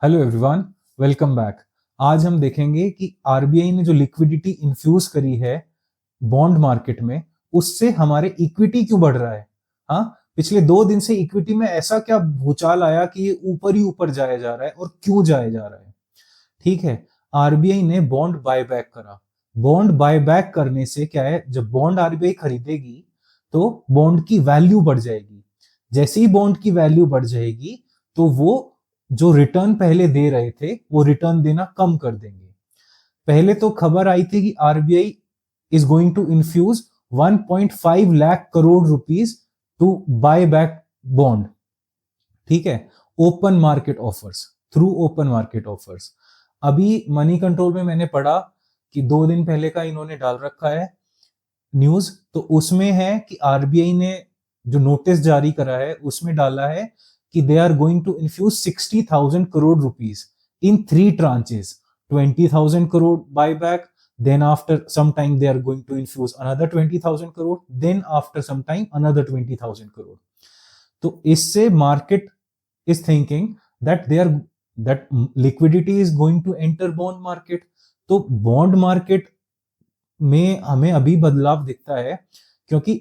Hello everyone, welcome back. आज हम देखेंगे कि आरबीआई ने जो लिक्विडिटी इन्फ्यूज करी है बॉन्ड मार्केट में, उससे हमारे इक्विटी क्यों बढ़ रहा है। हाँ, पिछले 2 दिन से इक्विटी में ऐसा क्या भूचाल आया कि ये ऊपर ही ऊपर जाया जा रहा है और क्यों जाया जा रहा है। ठीक है, आरबीआई ने बॉन्ड बायबैक करा। बॉन्ड बायबैक करने से क्या है, जब बॉन्ड आरबीआई खरीदेगी तो बॉन्ड की वैल्यू बढ़ जाएगी। जैसे ही बॉन्ड की वैल्यू बढ़ जाएगी तो वो जो रिटर्न पहले दे रहे थे वो रिटर्न देना कम कर देंगे। पहले तो खबर आई थी कि RBI is going to infuse 1.5 lakh crore rupees to buy back bond. ठीक है, open market offers, through open market offers. अभी मनी कंट्रोल में मैंने पढ़ा कि 2 दिन पहले का इन्होंने डाल रखा है न्यूज, तो उसमें है कि आरबीआई ने जो नोटिस जारी करा है उसमें डाला है कि they are going to infuse 60,000 crore rupees in 3 tranches. 20,000 crore buyback, then after some time they are going to infuse another 20,000 crore, then after some time another 20,000 crore. तो इससे market is thinking that they are that liquidity is going to enter bond market. तो bond market में हमें अभी बदलाव दिखता है क्योंकि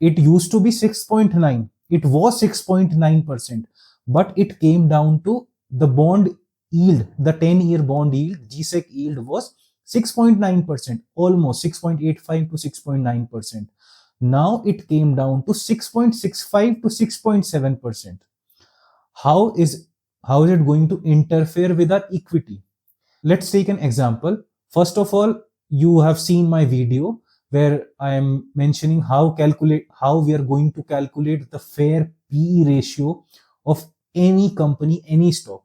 it used to be 6.9, it was 6.9%, but it came down to the bond yield, the 10-year bond yield, GSEC yield was 6.9%, almost 6.85 to 6.9%. Now it came down to 6.65 to 6.7%. How is it going to interfere with our equity? Let's take an example. First of all, you have seen my video where I am mentioning how we are going to calculate the fair PE ratio of any company, any stock.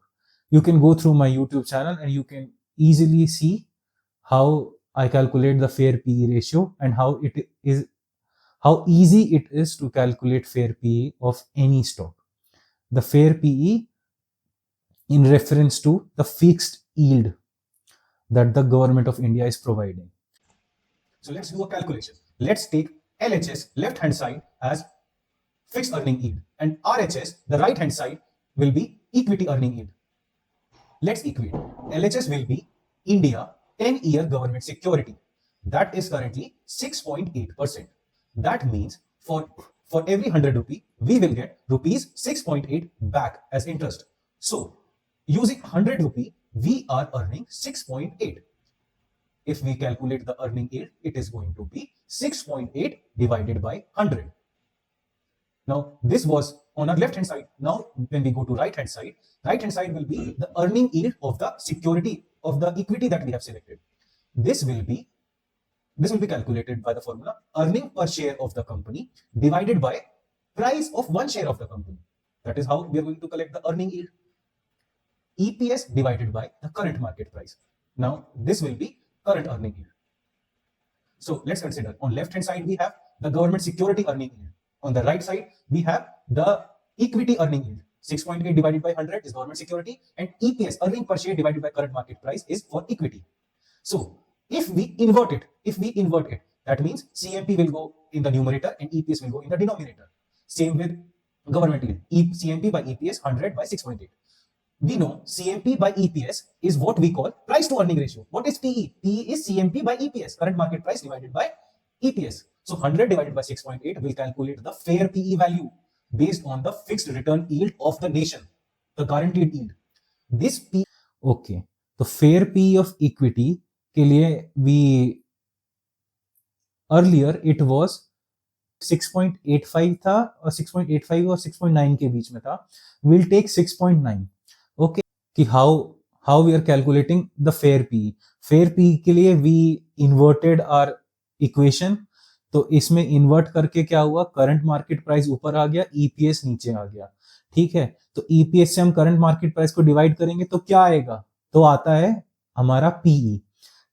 You can go through my YouTube channel and you can easily see how I calculate the fair PE ratio and how easy it is to calculate fair PE of any stock. The fair PE in reference to the fixed yield that the government of India is providing. So let's do a calculation. Let's take LHS left hand side as fixed earning yield and RHS the right hand side will be equity earning yield. Let's equate. LHS will be India 10-year government security that is currently 6.8%. That means for every 100 rupee we will get rupees 6.8 back as interest. So using 100 rupee we are earning 6.8. If we calculate the earning yield, it is going to be 6.8 divided by 100. Now this was on our left hand side. Now when we go to right hand side will be the earning yield of the security of the equity that we have selected. This will be calculated by the formula earning per share of the company divided by price of one share of the company. That is how we are going to collect the earning yield. EPS divided by the current market price. Now this will be current earning yield. So let's consider on left hand side we have the government security earning yield. On the right side we have the equity earning yield. 6.8 divided by 100 is government security and EPS earning per share divided by current market price is for equity. So if we invert it, that means CMP will go in the numerator and EPS will go in the denominator. Same with government yield. CMP by EPS 100 by 6.8. We know CMP by EPS is what we call price to earning ratio. What is PE? PE is CMP by EPS, current market price divided by EPS. So 100 divided by 6.8 will calculate the fair PE value based on the fixed return yield of the nation, the guaranteed yield. This PE, okay, तो fair PE of equity के लिए we earlier it was 6.85 था और 6.85 और 6.9 के बीच में था. We'll take 6.9. Okay, कि how we are calculating the fair P. Fair P के लिए वी इन्वर्टेड आर इक्वेशन. तो इसमें इन्वर्ट करके क्या हुआ, करंट मार्केट प्राइस ऊपर आ गया, ईपीएस नीचे आ गया. ठीक है, तो ईपीएस से हम करंट मार्केट प्राइस को डिवाइड करेंगे तो क्या आएगा, तो आता है हमारा पीई.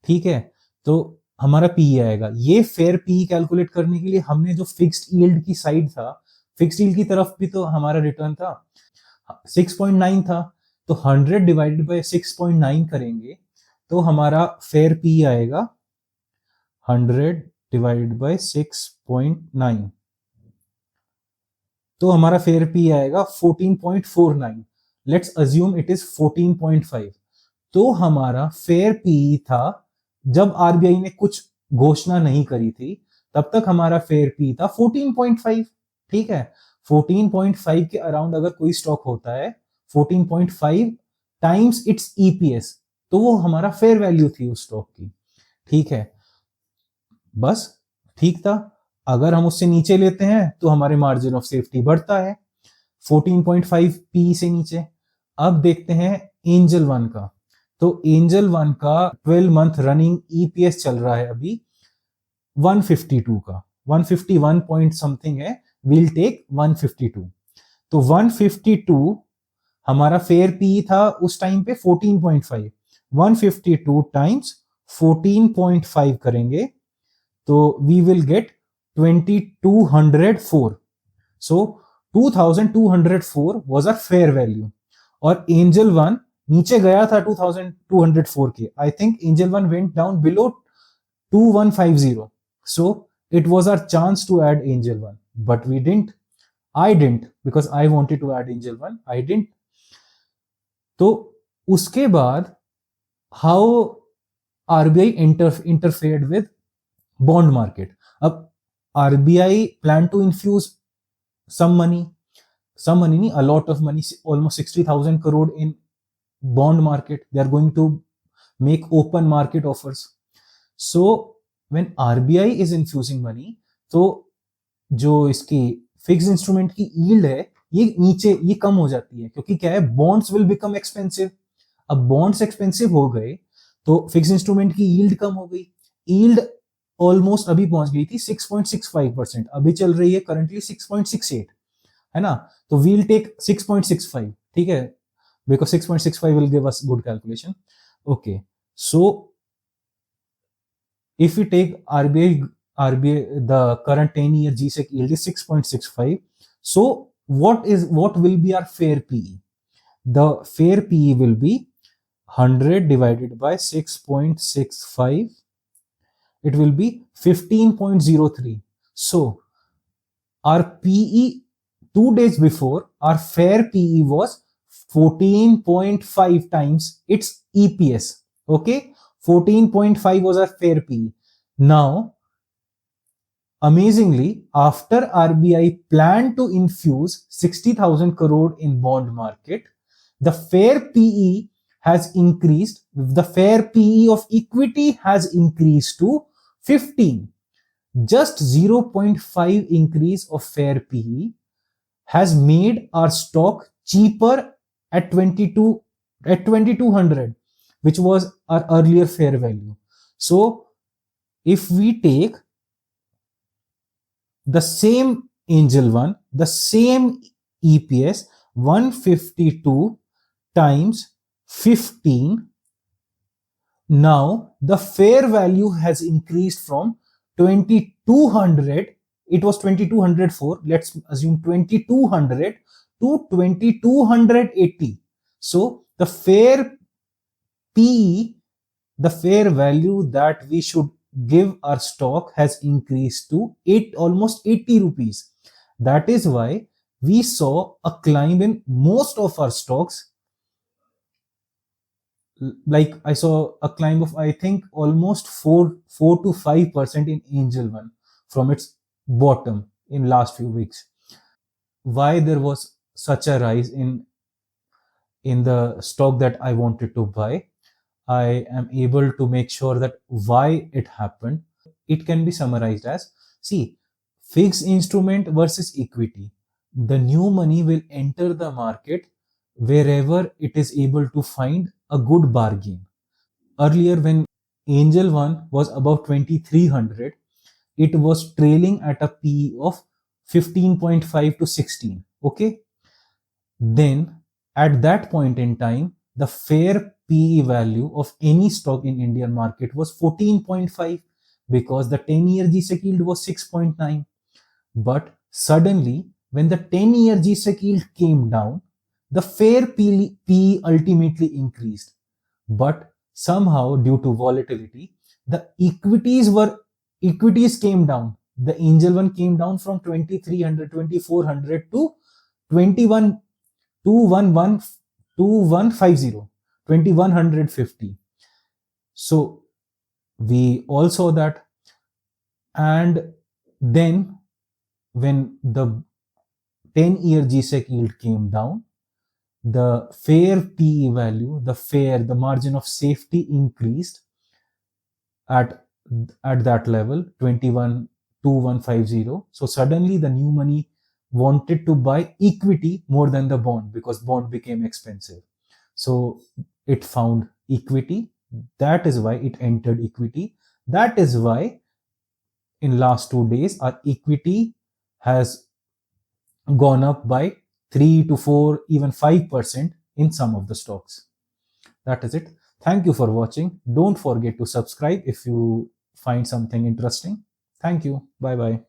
ठीक है, तो हमारा पीई आएगा. ये फेयर पीई कैलकुलेट करने के लिए हमने जो फिक्स्ड यील्ड की साइड था, फिक्स्ड यील्ड की तरफ भी तो हमारा रिटर्न था 6.9 था, तो 100 डिवाइडेड बाय 6.9 करेंगे तो हमारा फेयर पी आएगा 100 डिवाइडेड बाय 6.9, तो हमारा फेयर पी आएगा 14.49. लेट्स अज्यूम इट इज 14.5, तो हमारा फेयर पीई था, जब आरबीआई ने कुछ घोषणा नहीं करी थी तब तक हमारा फेयर पी था 14.5। ठीक है, 14.5 के अराउंड अगर कोई स्टॉक होता है, 14.5 टाइम्स इट्स ईपीएस, तो वो हमारा फेयर वैल्यू थी उस स्टॉक की। ठीक है, बस ठीक था। अगर हम उससे नीचे लेते हैं तो हमारे मार्जिन ऑफ सेफ्टी बढ़ता है 14.5 पी से नीचे। अब देखते हैं एंजल वन का। तो एंजल वन का 12 मंथ रनिंग ईपीएस चल रहा है अभी 152 का, 151 पॉइंट समथिंग है, विल टेक 152। तो 152 हमारा फेयर पी था उस टाइम पे 14.5, 152 टाइम्स 14.5 करेंगे तो we will get 2204। So 2204 was a fair value. और एंजल वन नीचे गया था 2204 के, I think Angel One went down below 2150, so it was our chance to add angel one, but we didn't. I didn't, because I wanted to add angel one, I didn't. तो उसके बाद how RBI interfered with bond market. अब RBI plan to infuse some money नहीं, a lot of money, almost 60,000 crore in bond market. They are going to make open market offers. So when RBI is infusing money, तो जो इसकी fix instrument की yield है ये नीचे, ये कम हो जाती है, क्योंकि क्या है, बॉन्ड्स विल बिकम एक्सपेंसिव। अब बॉन्ड्स एक्सपेंसिव हो गए तो फिक्स इंस्ट्रूमेंट की यील्ड कम हो गई। यील्ड ऑलमोस्ट अभी पहुंच गई थी 6.65%, अभी चल रही है करंटली 6.68, है ना। तो वील टेक 6.65, ठीक है, because 6.65 will give us good calculation. Okay, so if we take RBI, the current 10-year GSEC yield is 6.65. So what will be our fair PE? The fair PE will be 100 divided by 6.65. It will be 15.03. So our PE 2 days before, our fair PE was 14.5 times its EPS. Okay, 14.5 was our fair PE. Now, amazingly, after RBI planned to infuse 60,000 crore in bond market, the fair PE has increased. The fair PE of equity has increased to 15. Just 0.5 increase of fair PE has made our stock cheaper at 2200, which was our earlier fair value. So if we take the same angel one, the same EPS, 152 times 15, now the fair value has increased from 2200, it was 2204, let's assume 2200 to 2280. So the fair PE, the fair value that we should give our stock has increased to almost 80 rupees. That is why we saw a climb in most of our stocks. Like I saw a climb of, I think, almost 4 to 5% in angel one from its bottom in last few weeks. Why there was such a rise in the stock that I wanted to buy, I am able to make sure that why it happened. It can be summarized as, see, fixed instrument versus equity. The new money will enter the market wherever it is able to find a good bargain. Earlier, when Angel One was above 2300, it was trailing at a PE of 15.5 to 16. Okay. Then at that point in time, the fair PE value of any stock in Indian market was 14.5, because the 10-year GSEC yield was 6.9. But suddenly, when the 10-year GSEC yield came down, the fair PE ultimately increased. But somehow, due to volatility, the equities came down. The angel one came down from 2300, 2400 to 21,211 2150. So we all saw that. And then when the 10-year GSEC yield came down, the fair PE value, the margin of safety increased at that level, 21,2150. So suddenly the new money wanted to buy equity more than the bond because bond became expensive. So it found equity. That is why it entered equity. That is why in last 2 days our equity has gone up by 3 to 4, even 5% in some of the stocks. That is it. Thank you for watching. Don't forget to subscribe if you find something interesting. Thank you. Bye bye.